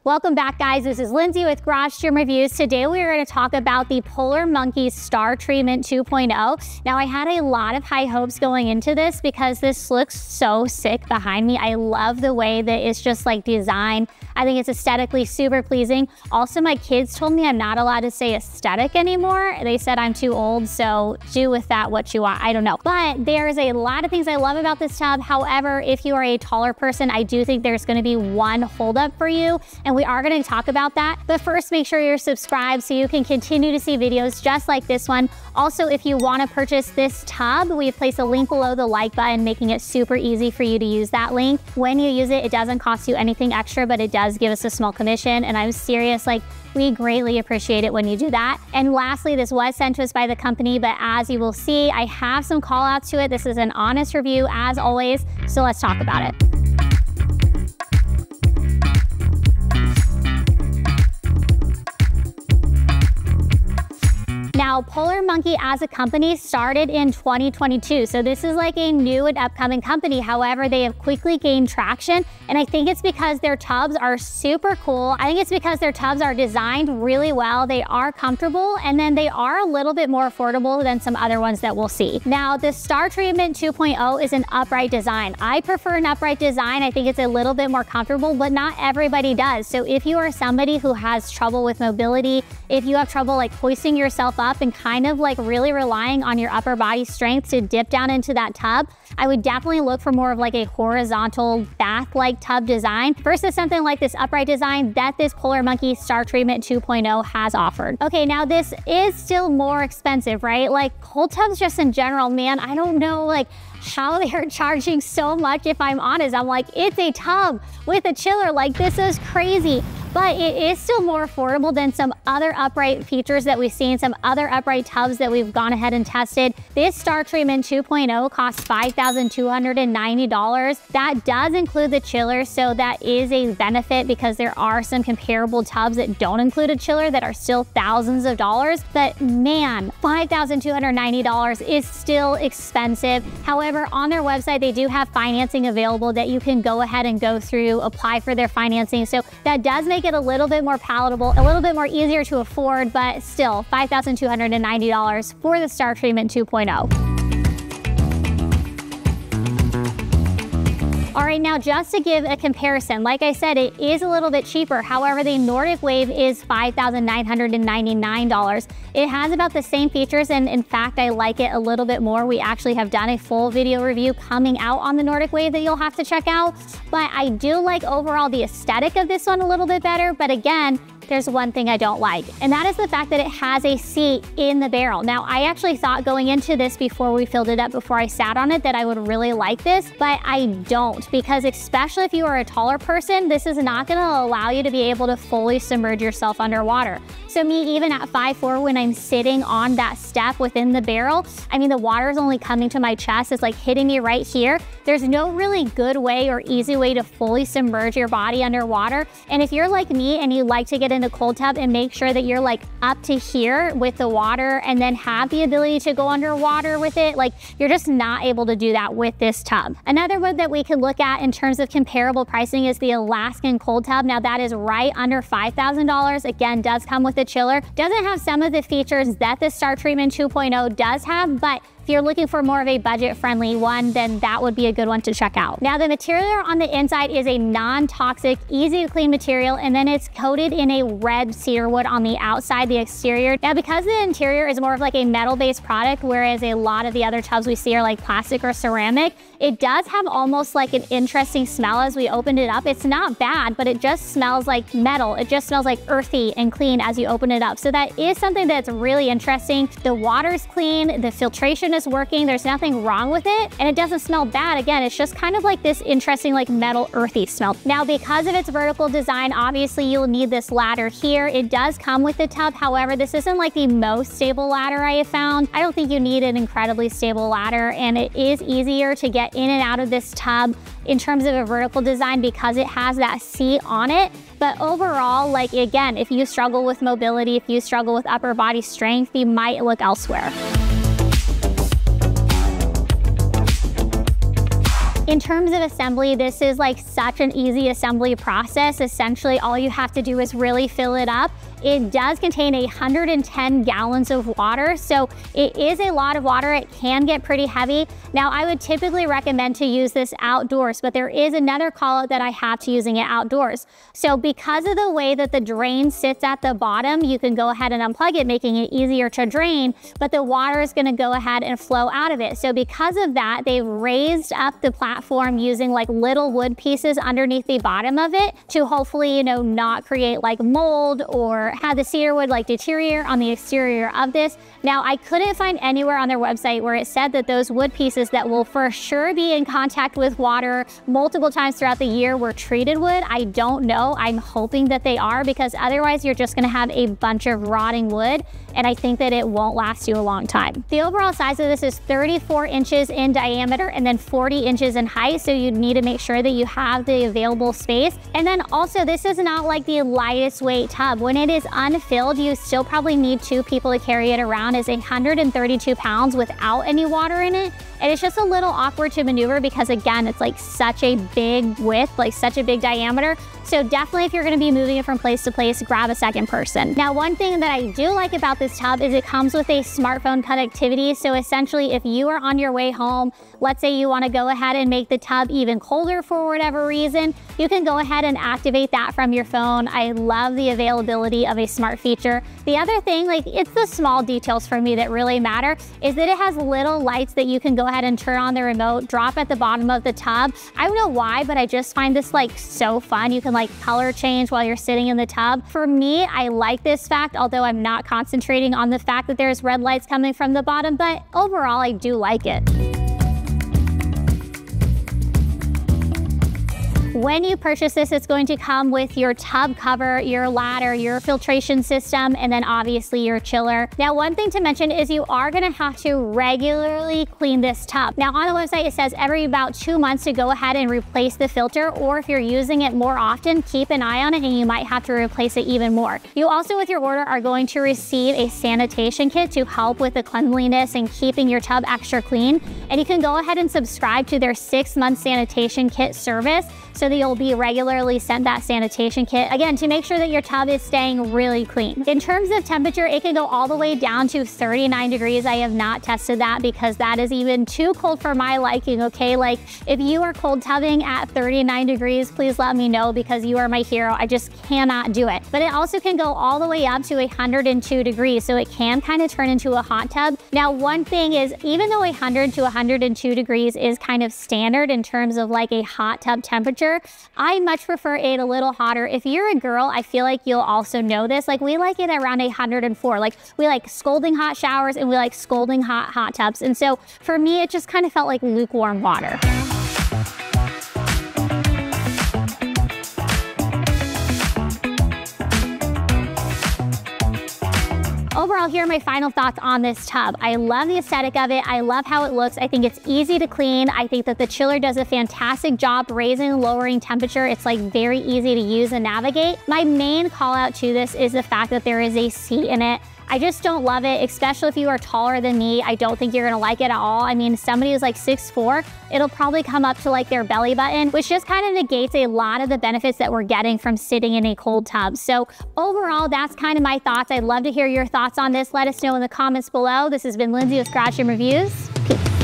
Welcome back, guys. This is Lindsay with Garage Gym Reviews. Today we are going to talk about the Polar Monkey Star Treatment 2.0. Now, I had a lot of high hopes going into this because this looks so sick behind me. I love the way that it's just like designed. I think it's aesthetically super pleasing. Also, my kids told me I'm not allowed to say aesthetic anymore. They said I'm too old, so do with that what you want. I don't know. But there's a lot of things I love about this tub. However, if you are a taller person, I do think there's going to be one holdup for you, and we are going to talk about that. But first, make sure you're subscribed so you can continue to see videos just like this one. Also, if you want to purchase this tub, we've placed a link below the like button, making it super easy for you to use that link. When you use it, it doesn't cost you anything extra, but it does give us a small commission, and I'm serious, like, we greatly appreciate it when you do that. And lastly, this was sent to us by the company, but as you will see, I have some call outs to it. This is an honest review as always, so let's talk about it. Now, Polar Monkey as a company started in 2022, so this is like a new and upcoming company. However, they have quickly gained traction, and I think it's because their tubs are super cool. I think it's because their tubs are designed really well, they are comfortable, and then they are a little bit more affordable than some other ones that we'll see. Now, the Star Treatment 2.0 is an upright design. I prefer an upright design. I think it's a little bit more comfortable, but not everybody does. So if you are somebody who has trouble with mobility, if you have trouble like hoisting yourself up and kind of like really relying on your upper body strength to dip down into that tub, I would definitely look for more of like a horizontal bath-like tub design versus something like this upright design that this Polar Monkey Star Treatment 2.0 has offered. Okay, now this is still more expensive, right? Like cold tubs just in general, man, I don't know like how they're charging so much. If I'm honest, I'm like, it's a tub with a chiller, like this is crazy. But it is still more affordable than some other upright features that we've seen, some other upright tubs that we've gone ahead and tested. This Star Treatment 2.0 costs $5,290. That does include the chiller, so that is a benefit because there are some comparable tubs that don't include a chiller that are still thousands of dollars. But man, $5,290 is still expensive. However, on their website, they do have financing available that you can go ahead and go through, apply for their financing. So that does make it a little bit more palatable, a little bit more easier to afford, but still $5,290 for the Star Treatment 2.0. All right, now just to give a comparison, like I said, it is a little bit cheaper. However, the Nordic Wave is $5,999. It has about the same features, and in fact, I like it a little bit more. We actually have done a full video review coming out on the Nordic Wave that you'll have to check out. But I do like overall the aesthetic of this one a little bit better. But again, there's one thing I don't like, and that is the fact that it has a seat in the barrel. Now, I actually thought going into this before we filled it up, before I sat on it, that I would really like this, but I don't, because especially if you are a taller person, this is not gonna allow you to be able to fully submerge yourself underwater. So me, even at 5'4", when I'm sitting on that step within the barrel, I mean, the water is only coming to my chest. It's like hitting me right here. There's no really good way or easy way to fully submerge your body underwater. And if you're like me and you like to get in a cold tub and make sure that you're like up to here with the water and then have the ability to go underwater with it, like you're just not able to do that with this tub. Another one that we can look at in terms of comparable pricing is the Alaskan cold tub. Now that is right under $5,000. Again, does come with a chiller. Doesn't have some of the features that the Star Treatment 2.0 does have, but if you're looking for more of a budget-friendly one, then that would be a good one to check out. Now, the material on the inside is a non-toxic, easy-to-clean material, and then it's coated in a red cedar wood on the outside, the exterior. Now, because the interior is more of like a metal-based product, whereas a lot of the other tubs we see are like plastic or ceramic, it does have almost like an interesting smell as we opened it up. It's not bad, but it just smells like metal. It just smells like earthy and clean as you open it up. So that is something that's really interesting. The water's clean, the filtration is working, there's nothing wrong with it, and it doesn't smell bad. Again, it's just kind of like this interesting like metal earthy smell. Now, because of its vertical design, obviously you'll need this ladder here. It does come with the tub. However, this isn't like the most stable ladder I have found. I don't think you need an incredibly stable ladder, and it is easier to get in and out of this tub in terms of a vertical design because it has that seat on it. But overall, like again, if you struggle with mobility, if you struggle with upper body strength, you might look elsewhere. In terms of assembly, this is like such an easy assembly process. Essentially, all you have to do is really fill it up. It does contain 110 gallons of water, so it is a lot of water. It can get pretty heavy. Now, I would typically recommend to use this outdoors, but there is another call out that I have to using it outdoors. So because of the way that the drain sits at the bottom, you can go ahead and unplug it, making it easier to drain, but the water is gonna go ahead and flow out of it. So because of that, they've raised up the platform using like little wood pieces underneath the bottom of it to hopefully, not create like mold or have the cedar wood like deteriorate on the exterior of this. Now, I couldn't find anywhere on their website where it said that those wood pieces that will for sure be in contact with water multiple times throughout the year were treated wood. I don't know. I'm hoping that they are, because otherwise you're just gonna have a bunch of rotting wood, and I think that it won't last you a long time. The overall size of this is 34 inches in diameter and then 40 inches in height, so you need to make sure that you have the available space. And then also, this is not like the lightest weight tub. When it is unfilled, you still probably need 2 people to carry it around. It's 132 pounds without any water in it. And it's just a little awkward to maneuver because, again, it's like such a big width, like such a big diameter. So definitely, if you're gonna be moving it from place to place, grab a second person. Now, one thing that I do like about this tub is it comes with a smartphone connectivity. So essentially, if you are on your way home, let's say you wanna go ahead and make the tub even colder for whatever reason, you can go ahead and activate that from your phone. I love the availability of a smart feature. The other thing, like, it's the small details for me that really matter, is that it has little lights that you can go ahead and turn on the remote, drop at the bottom of the tub. I don't know why, but I just find this like so fun. You can like color change while you're sitting in the tub. For me, I like this fact, although I'm not concentrating on the fact that there's red lights coming from the bottom, but overall I do like it. When you purchase this, it's going to come with your tub cover, your ladder, your filtration system, and then obviously your chiller. Now, one thing to mention is you are gonna have to regularly clean this tub. Now, on the website, it says every about 2 months to go ahead and replace the filter, or if you're using it more often, keep an eye on it and you might have to replace it even more. You also, with your order, are going to receive a sanitation kit to help with the cleanliness and keeping your tub extra clean. And you can go ahead and subscribe to their 6-month sanitation kit service, so that you'll be regularly sent that sanitation kit, again, to make sure that your tub is staying really clean. In terms of temperature, it can go all the way down to 39 degrees. I have not tested that because that is even too cold for my liking, okay? Like, if you are cold tubbing at 39 degrees, please let me know, because you are my hero. I just cannot do it. But it also can go all the way up to 102 degrees, so it can kind of turn into a hot tub. Now, one thing is, even though 100 to 102 degrees is kind of standard in terms of like a hot tub temperature, I much prefer it a little hotter. If you're a girl, I feel like you'll also know this. Like, we like it around 104. Like, we like scalding hot showers and we like scalding hot tubs. And so for me, it just kind of felt like lukewarm water. Overall, here are my final thoughts on this tub. I love the aesthetic of it. I love how it looks. I think it's easy to clean. I think that the chiller does a fantastic job raising and lowering temperature. It's like very easy to use and navigate. My main call out to this is the fact that there is a seat in it. I just don't love it, especially if you are taller than me. I don't think you're gonna like it at all. I mean, somebody who's like 6'4", it'll probably come up to like their belly button, which just kind of negates a lot of the benefits that we're getting from sitting in a cold tub. So overall, that's kind of my thoughts. I'd love to hear your thoughts on this. Let us know in the comments below. This has been Lindsay with Garage Gym Reviews. Peace.